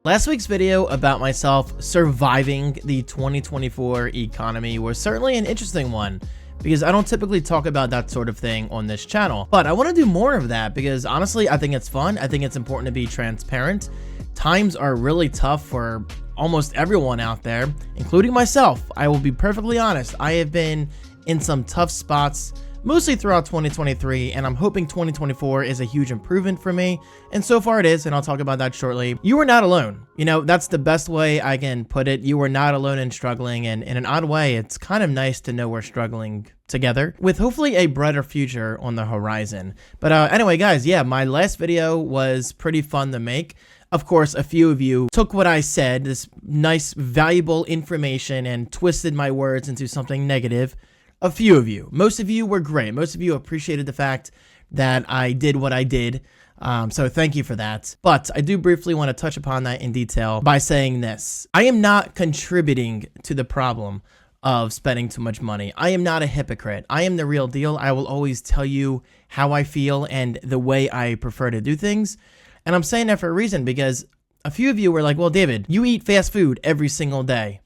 Last week's video about myself surviving the 2024 economy was certainly an interesting one because I don't typically talk about that sort of thing on this channel, but I want to do more of that because honestly, I think it's fun. I think it's important to be transparent. Times are really tough for almost everyone out there, including myself. I will be perfectly honest. I have been in some tough spots mostly throughout 2023, and I'm hoping 2024 is a huge improvement for me, and so far it is, and I'll talk about that shortly. You are not alone. You know, that's the best way I can put it. You are not alone in struggling, and in an odd way, it's kind of nice to know we're struggling together, with hopefully a brighter future on the horizon. But anyway, guys, yeah, my last video was pretty fun to make. Of course, a few of you took what I said, this nice, valuable information, and twisted my words into something negative. A few of you. Most of you were great. Most of you appreciated the fact that I did what I did. So thank you for that. But I do briefly want to touch upon that in detail by saying this. I am not contributing to the problem of spending too much money. I am not a hypocrite. I am the real deal. I will always tell you how I feel and the way I prefer to do things. And I'm saying that for a reason because a few of you were like, well, David, you eat fast food every single day.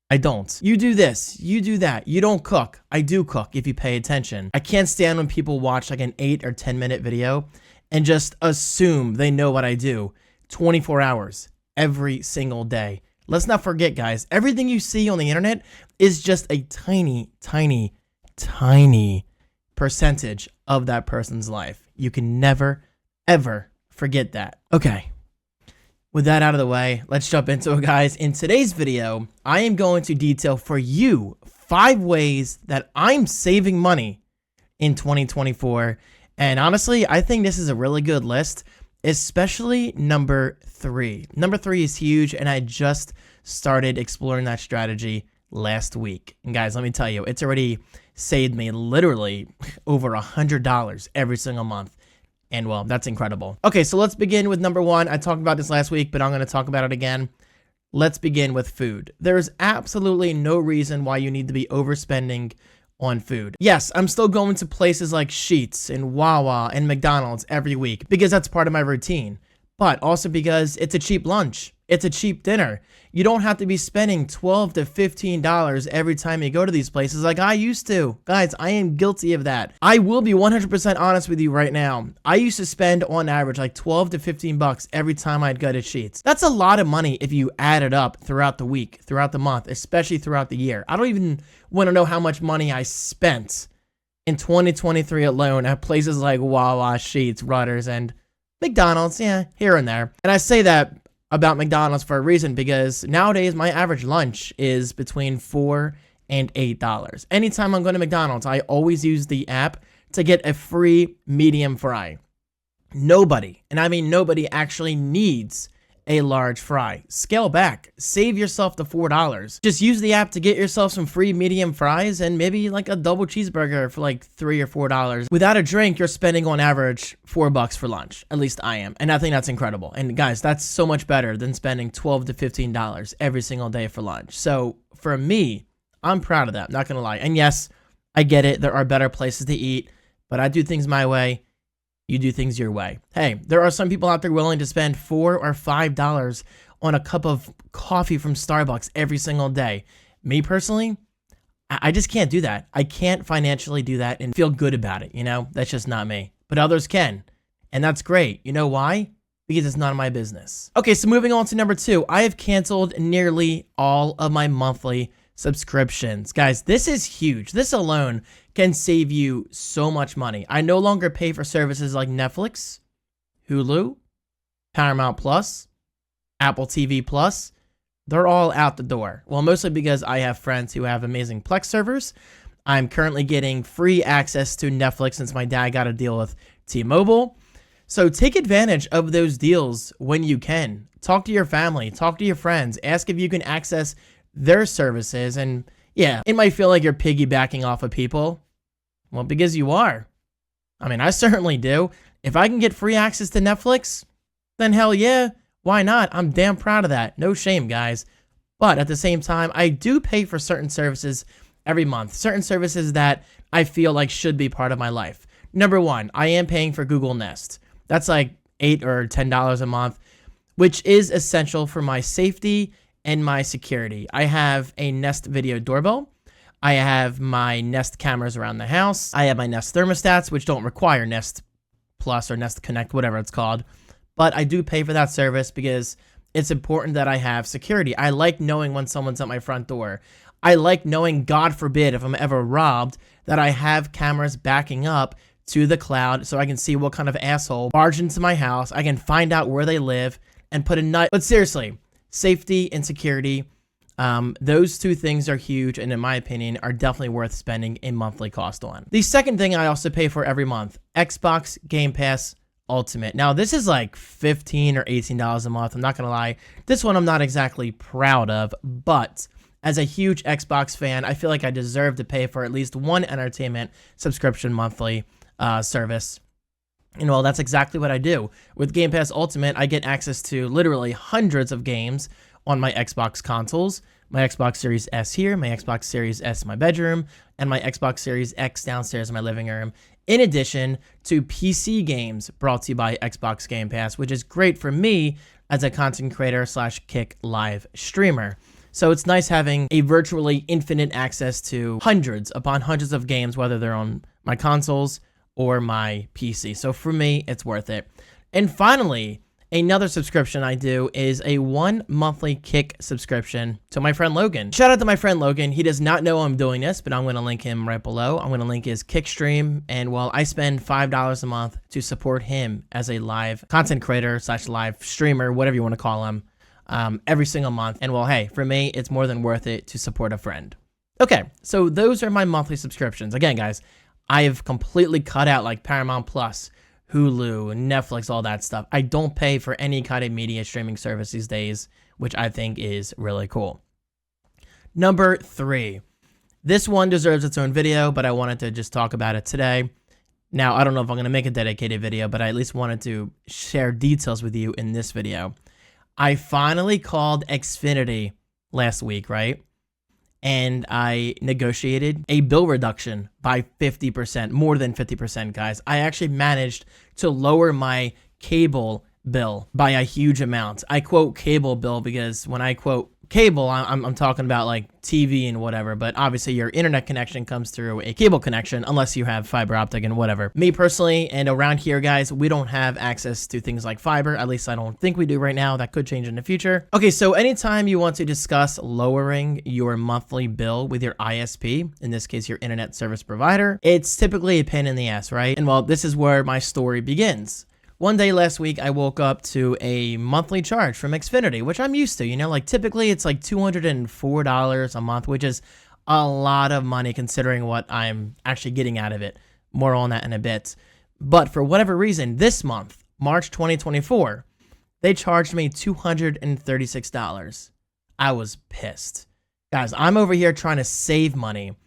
I don't. You do this, you do that. You don't cook. I do cook if you pay attention. I can't stand when people watch like an 8 or 10 minute video and just assume they know what I do 24 hours every single day. Let's not forget, guys, everything you see on the internet is just a tiny, tiny, tiny percentage of that person's life. You can never, ever forget that. Okay. With that out of the way, let's jump into it, guys. In today's video, I am going to detail for you 5 ways that I'm saving money in 2024. And honestly, I think this is a really good list, especially number 3. Number 3 is huge, and I just started exploring that strategy last week. And guys, let me tell you, it's already saved me literally over $100 every single month. And well, that's incredible. Okay, so let's begin with number 1. I talked about this last week, but I'm going to talk about it again. Let's begin with food. There's absolutely no reason why you need to be overspending on food. Yes, I'm still going to places like Sheetz and Wawa and McDonald's every week because that's part of my routine, but also because it's a cheap lunch. It's a cheap dinner. You don't have to be spending $12 to $15 every time you go to these places like I used to. Guys, I am guilty of that. I will be 100% honest with you right now. I used to spend on average like 12 to 15 bucks every time I'd go to Sheetz. That's a lot of money if you add it up throughout the week, throughout the month, especially throughout the year. I don't even want to know how much money I spent in 2023 alone at places like Wawa, Sheetz, Rudders, and McDonald's, yeah, here and there. And I say that about McDonald's for a reason because nowadays my average lunch is between $4 and $8. Anytime I'm going to McDonald's, I always use the app to get a free medium fry. Nobody, and I mean nobody, actually needs a large fry. Scale back. Save yourself the $4. Just use the app to get yourself some free medium fries and maybe like a double cheeseburger for like $3 or $4. Without a drink, you're spending on average $4 for lunch. At least I am. And I think that's incredible. And guys, that's so much better than spending $12 to $15 every single day for lunch. So for me, I'm proud of that. Not going to lie. And yes, I get it. There are better places to eat, but I do things my way. You do things your way. Hey, there are some people out there willing to spend $4 or $5 on a cup of coffee from Starbucks every single day. Me personally, I just can't do that. I can't financially do that and feel good about it, you know? That's just not me. But others can, and that's great. You know why? Because it's none of my business. Okay, so moving on to number 2. I have canceled nearly all of my monthly subscriptions. Guys, this is huge. This alone can save you so much money. I no longer pay for services like Netflix, Hulu, Paramount Plus, Apple TV Plus. They're all out the door. Well, mostly because I have friends who have amazing Plex servers. I'm currently getting free access to Netflix since my dad got a deal with T-Mobile. So take advantage of those deals when you can. Talk to your family, talk to your friends, ask if you can access their services. And yeah, it might feel like you're piggybacking off of people. Well, because you are. I mean, I certainly do. If I can get free access to Netflix, then hell yeah, why not? I'm damn proud of that. No shame, guys. But at the same time, I do pay for certain services every month. Certain services that I feel like should be part of my life. Number 1, I am paying for Google Nest. That's like $8 or $10 a month. which is essential for my safety and my security. I have a Nest video doorbell. I have my Nest cameras around the house. I have my Nest thermostats, which don't require Nest Plus or Nest Connect, whatever it's called. But I do pay for that service because it's important that I have security. I like knowing when someone's at my front door. I like knowing, God forbid, if I'm ever robbed, that I have cameras backing up to the cloud so I can see what kind of asshole barged into my house. I can find out where they live and put a nut. But seriously, safety and security, those two things are huge, and in my opinion, are definitely worth spending a monthly cost on. The second thing I also pay for every month, Xbox Game Pass Ultimate. Now, this is like $15 or $18 a month. I'm not going to lie. This one I'm not exactly proud of, but as a huge Xbox fan, I feel like I deserve to pay for at least one entertainment subscription monthly service. And well, that's exactly what I do. With Game Pass Ultimate, I get access to literally hundreds of games on my Xbox consoles. My Xbox Series S here, my Xbox Series S in my bedroom, and my Xbox Series X downstairs in my living room. In addition to PC games brought to you by Xbox Game Pass, which is great for me as a content creator / Kick live streamer. So it's nice having a virtually infinite access to hundreds upon hundreds of games, whether they're on my consoles or my PC. So for me, it's worth it. And finally, another subscription I do is a 1 monthly Kick subscription to my friend Logan. Shout out to my friend Logan. He does not know I'm doing this, but I'm going to link him right below. I'm going to link his Kick stream. And well, I spend $5 a month to support him as a live content creator / live streamer, whatever you want to call him, every single month. And well, hey, for me, it's more than worth it to support a friend. Okay, so those are my monthly subscriptions. Again, guys, I have completely cut out like Paramount Plus, Hulu, Netflix, all that stuff. I don't pay for any kind of media streaming service these days, which I think is really cool. Number 3. This one deserves its own video, but I wanted to just talk about it today. Now, I don't know if I'm going to make a dedicated video, but I at least wanted to share details with you in this video. I finally called Xfinity last week, right? And I negotiated a bill reduction by 50%, more than 50%, guys. I actually managed to lower my cable bill by a huge amount. I quote cable bill because when I quote cable, I'm talking about like TV and whatever, but obviously your internet connection comes through a cable connection unless you have fiber optic and whatever. Me personally, and around here, guys, we don't have access to things like fiber. At least I don't think we do right now. That could change in the future. Okay, so anytime you want to discuss lowering your monthly bill with your ISP, in this case, your internet service provider, it's typically a pain in the ass, right? And well, this is where my story begins. One day last week, I woke up to a monthly charge from Xfinity, which I'm used to, you know, like typically it's like $204 a month, which is a lot of money considering what I'm actually getting out of it. More on that in a bit. But for whatever reason, this month, March 2024, they charged me $236. I was pissed. Guys, I'm over here trying to save money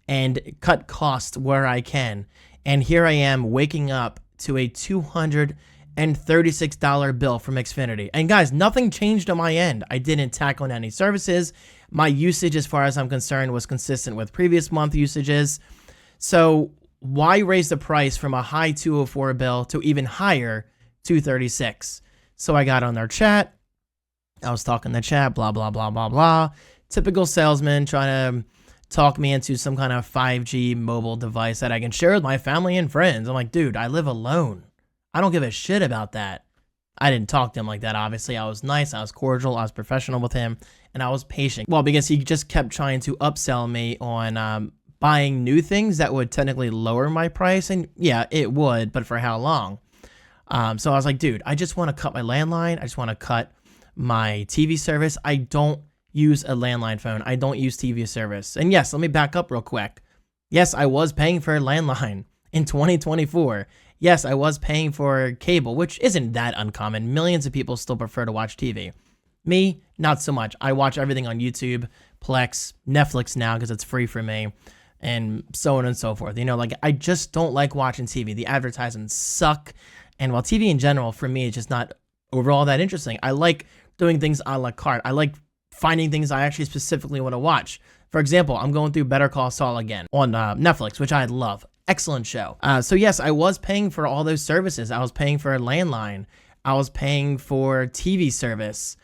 and cut costs where I can. And here I am waking up to a $236 bill from Xfinity. And guys, nothing changed on my end. I didn't tack on any services. My usage, as far as I'm concerned, was consistent with previous month usages. So why raise the price from a high 204 bill to even higher 236? So I got on their chat. I was talking the chat, blah, blah, blah, blah, blah. Typical salesman trying to talk me into some kind of 5G mobile device that I can share with my family and friends. I'm like, dude, I live alone. I don't give a shit about that. I didn't talk to him like that, obviously. I was nice, I was cordial, I was professional with him, and I was patient. Well, because he just kept trying to upsell me on buying new things that would technically lower my price. And yeah, it would, but for how long? So I was like, dude, I just want to cut my landline. I just want to cut my TV service. I don't use a landline phone. I don't use TV service. And yes, let me back up real quick. Yes, I was paying for a landline in 2024. Yes, I was paying for cable, which isn't that uncommon. Millions of people still prefer to watch TV. Me, not so much. I watch everything on YouTube, Plex, Netflix now because it's free for me, and so on and so forth. You know, like I just don't like watching TV. The advertisements suck. And while TV in general, for me, is just not overall that interesting. I like doing things a la carte. I like finding things I actually specifically want to watch. For example, I'm going through Better Call Saul again on Netflix, which I love. Excellent show. So yes, I was paying for all those services. I was paying for a landline. I was paying for TV service,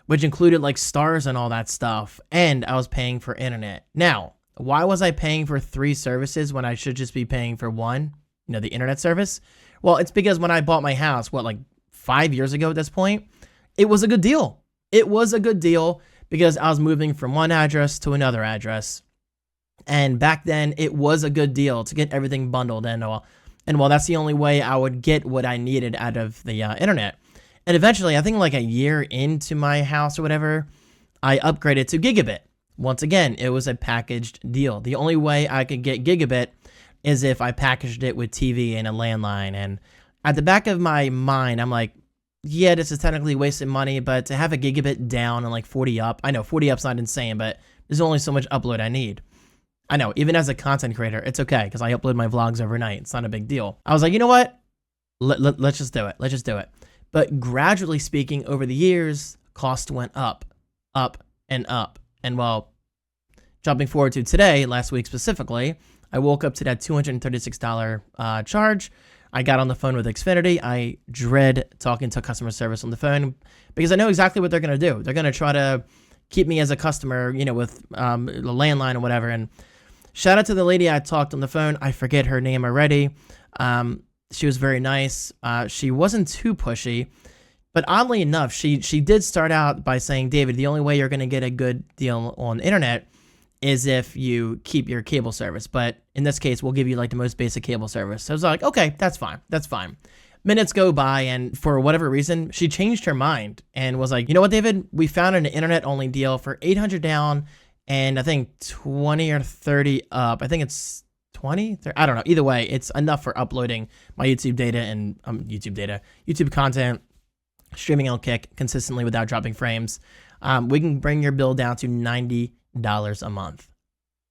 which included like stars and all that stuff. And I was paying for internet. Now, why was I paying for 3 services when I should just be paying for one? The internet service? Well, it's because when I bought my house, like 5 years ago at this point, it was a good deal. It was a good deal because I was moving from one address to another address. And back then, it was a good deal to get everything bundled. And well, that's the only way I would get what I needed out of the internet. And eventually, I think like a year into my house or whatever, I upgraded to gigabit. Once again, it was a packaged deal. The only way I could get gigabit is if I packaged it with TV and a landline. And at the back of my mind, I'm like, yeah, this is technically wasting money, but to have a gigabit down and like 40 up, I know 40 up's not insane, but there's only so much upload I need. I know, even as a content creator, it's okay because I upload my vlogs overnight. It's not a big deal. I was like, you know what? Let's just do it. Let's just do it. But gradually speaking, over the years, cost went up, and up. And well, jumping forward to today, last week specifically, I woke up to that $236 charge. I got on the phone with Xfinity. I dread talking to customer service on the phone because I know exactly what they're going to do. They're going to try to keep me as a customer, with the landline or whatever. And shout out to the lady I talked on the phone. I forget her name already. She was very nice. She wasn't too pushy, but oddly enough, she did start out by saying, David, the only way you're going to get a good deal on the internet is if you keep your cable service. But in this case, we'll give you like the most basic cable service. So I was like, okay, that's fine. That's fine. Minutes go by, and for whatever reason, she changed her mind and was like, you know what, David? We found an internet-only deal for $800 down and I think 20 or 30 up. I think it's 20? I don't know. Either way, it's enough for uploading my YouTube data and YouTube content, streaming on Kick consistently without dropping frames. We can bring your bill down to $90 a month.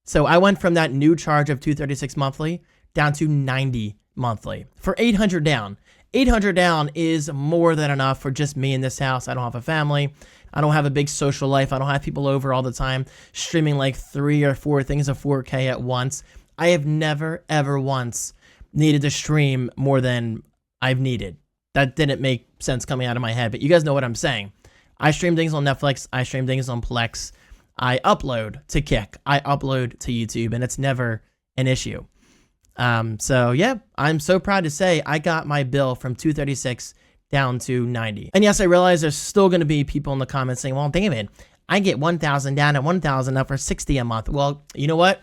So I went from that new charge of $236 monthly down to $90 monthly for $800 down. $800 down is more than enough for just me in this house. I don't have a family. I don't have a big social life. I don't have people over all the time streaming like 3 or 4 things of 4K at once. I have never, ever once needed to stream more than I've needed. That didn't make sense coming out of my head, but you guys know what I'm saying. I stream things on Netflix. I stream things on Plex. I upload to Kick. I upload to YouTube, and it's never an issue. So yeah, I'm so proud to say I got my bill from $236 down to $90. And yes, I realize there's still going to be people in the comments saying, well, David, I get $1,000 down and $1,000 up for $60 a month. Well, you know what?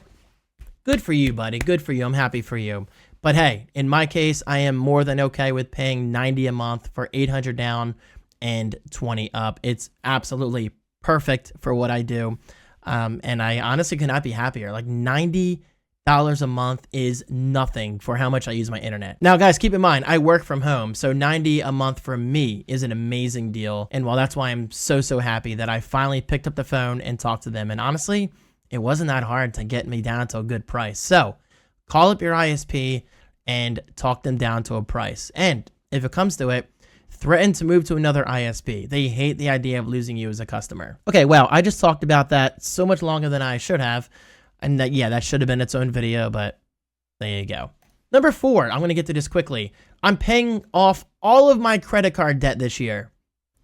Good for you, buddy. Good for you. I'm happy for you. But hey, in my case, I am more than okay with paying $90 a month for $800 down and $20 up. It's absolutely perfect for what I do. And I honestly could not be happier. Like $90 a month is nothing for how much I use my internet. Now, guys, keep in mind, I work from home, so $90 a month for me is an amazing deal. And well, that's why I'm so happy that I finally picked up the phone and talked to them. And honestly, it wasn't that hard to get me down to a good price. So call up your ISP and talk them down to a price. And if it comes to it, threaten to move to another ISP. They hate the idea of losing you as a customer. Okay, well, I just talked about that so much longer than I should have. And that, yeah, that should have been its own video, but there you go. Number 4, I'm going to get to this quickly. I'm paying off all of my credit card debt this year.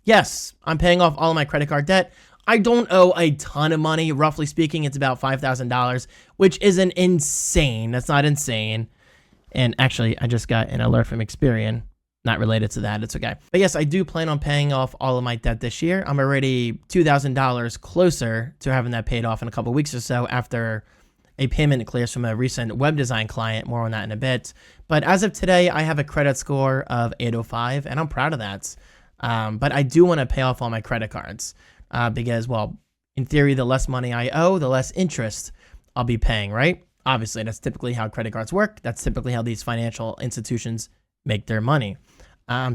Yes, I'm paying off all of my credit card debt. I don't owe a ton of money. Roughly speaking, it's about $5,000, which isn't insane. That's not insane. And actually, I just got an alert from Experian. Not related to that. It's okay. But yes, I do plan on paying off all of my debt this year. I'm already $2,000 closer to having that paid off in a couple weeks or so after a payment clears from a recent web design client. More on that in a bit. But as of today, I have a credit score of 805, and I'm proud of that. But I do want to pay off all my credit cards because, well, in theory, the less money I owe, the less interest I'll be paying, right? Obviously, that's typically how credit cards work. That's typically how these financial institutions make their money.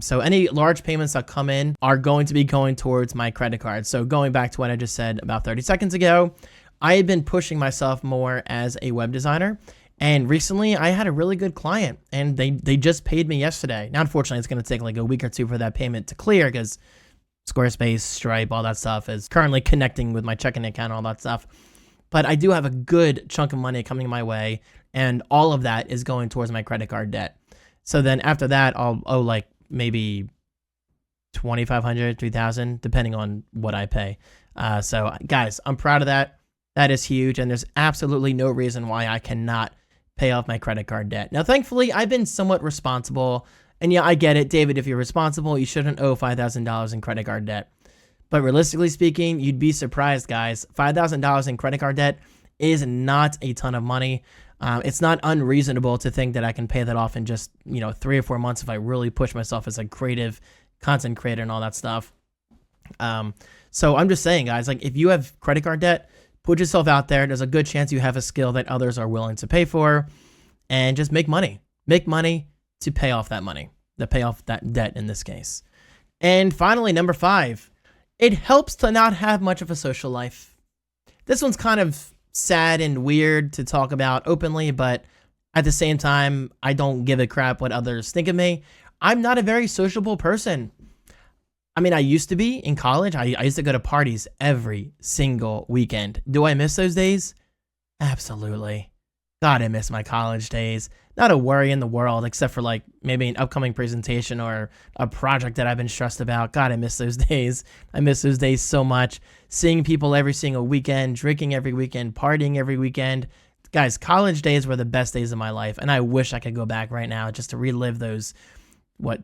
So any large payments that come in are going to be going towards my credit card. So going back to what I just said about 30 seconds ago, I have been pushing myself more as a web designer. And recently I had a really good client and they just paid me yesterday. Now, unfortunately, it's going to take like a week or two for that payment to clear because Squarespace, Stripe, all that stuff is currently connecting with my checking account, all that stuff. But I do have a good chunk of money coming my way, and all of that is going towards my credit card debt. So then after that, I'll owe like maybe $2,500, $3,000, depending on what I pay. So guys, I'm proud of that. That is huge. And there's absolutely no reason why I cannot pay off my credit card debt. Now, thankfully, I've been somewhat responsible. And yeah, I get it, David, if you're responsible, you shouldn't owe $5,000 in credit card debt. But realistically speaking, you'd be surprised, guys. $5,000 in credit card debt is not a ton of money. It's not unreasonable to think that I can pay that off in just, 3 or 4 months if I really push myself as a creative content creator and all that stuff. So I'm just saying, guys, like if you have credit card debt, put yourself out there. There's a good chance you have a skill that others are willing to pay for, and just make money. Make money to pay off that money, to pay off that debt in this case. And finally, number 5, it helps to not have much of a social life. This one's kind of sad and weird to talk about openly, but at the same time, I don't give a crap what others think of me. I'm not a very sociable person. I mean, I used to be in college. I used to go to parties every single weekend. Do I miss those days? Absolutely. God, I miss my college days. Not a worry in the world, except for like maybe an upcoming presentation or a project that I've been stressed about. God, I miss those days. I miss those days so much. Seeing people every single weekend, drinking every weekend, partying every weekend. Guys, college days were the best days of my life, and I wish I could go back right now just to relive those,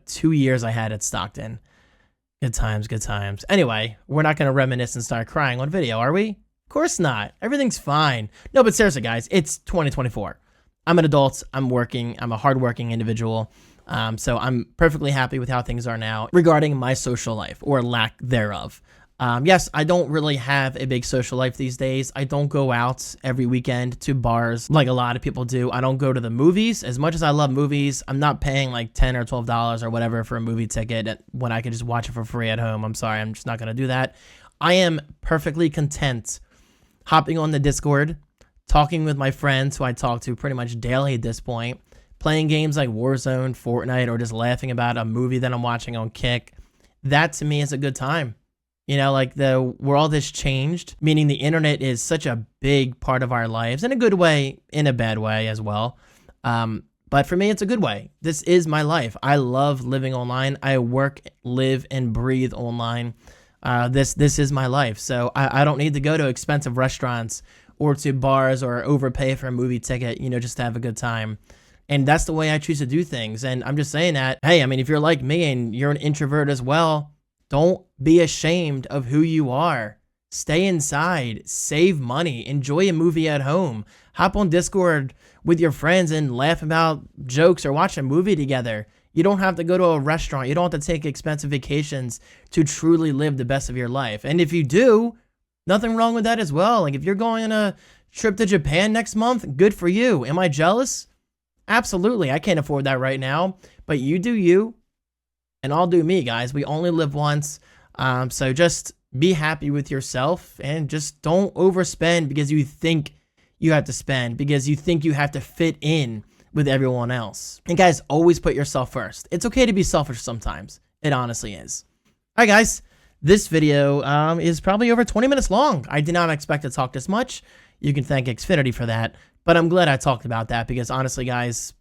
2 years I had at Stockton. Good times, good times. Anyway, we're not going to reminisce and start crying on video, are we? Of course not. Everything's fine. No, but seriously, guys, it's 2024. I'm an adult. I'm working. I'm a hardworking individual. So I'm perfectly happy with how things are now regarding my social life or lack thereof. Yes, I don't really have a big social life these days. I don't go out every weekend to bars like a lot of people do. I don't go to the movies. As much as I love movies, I'm not paying like $10 or $12 or whatever for a movie ticket when I could just watch it for free at home. I'm sorry, I'm just not going to do that. I am perfectly content hopping on the Discord, talking with my friends who I talk to pretty much daily at this point, playing games like Warzone, Fortnite, or just laughing about a movie that I'm watching on Kick. That to me is a good time. Like the world has changed, meaning the internet is such a big part of our lives in a good way, in a bad way as well. But for me, it's a good way. This is my life. I love living online. I work, live, and breathe online. This is my life. So I don't need to go to expensive restaurants or to bars or overpay for a movie ticket, just to have a good time. And that's the way I choose to do things. And I'm just saying that, hey, I mean, if you're like me and you're an introvert as well, don't be ashamed of who you are. Stay inside, save money, enjoy a movie at home, hop on Discord with your friends and laugh about jokes or watch a movie together. You don't have to go to a restaurant. You don't have to take expensive vacations to truly live the best of your life. And if you do, nothing wrong with that as well. Like if you're going on a trip to Japan next month, good for you. Am I jealous? Absolutely. I can't afford that right now, but you do you and I'll do me, guys. We only live once. So just be happy with yourself and just don't overspend because you think you have to spend, because you think you have to fit in with everyone else. And guys, always put yourself first. It's okay to be selfish sometimes. It honestly is. All right, guys. This video is probably over 20 minutes long. I did not expect to talk this much. You can thank Xfinity for that. But I'm glad I talked about that because honestly, guys,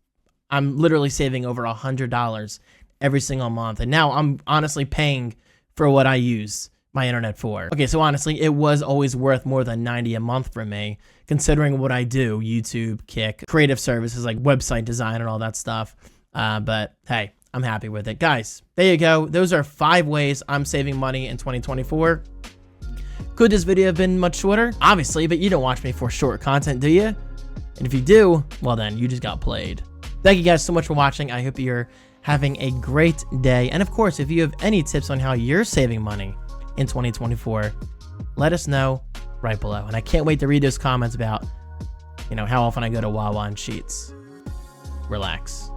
I'm literally saving over $100 every single month. And now I'm honestly paying for what I use my internet for. Okay, so honestly, it was always worth more than $90 a month for me, considering what I do, YouTube, Kick, creative services like website design and all that stuff. But hey, I'm happy with it. Guys, there you go. Those are 5 ways I'm saving money in 2024. Could this video have been much shorter? Obviously, but you don't watch me for short content, do you? And if you do, well then, you just got played. Thank you guys so much for watching. I hope you're having a great day. And of course, if you have any tips on how you're saving money in 2024, let us know right below. And I can't wait to read those comments about, how often I go to Wawa and Sheets. Relax.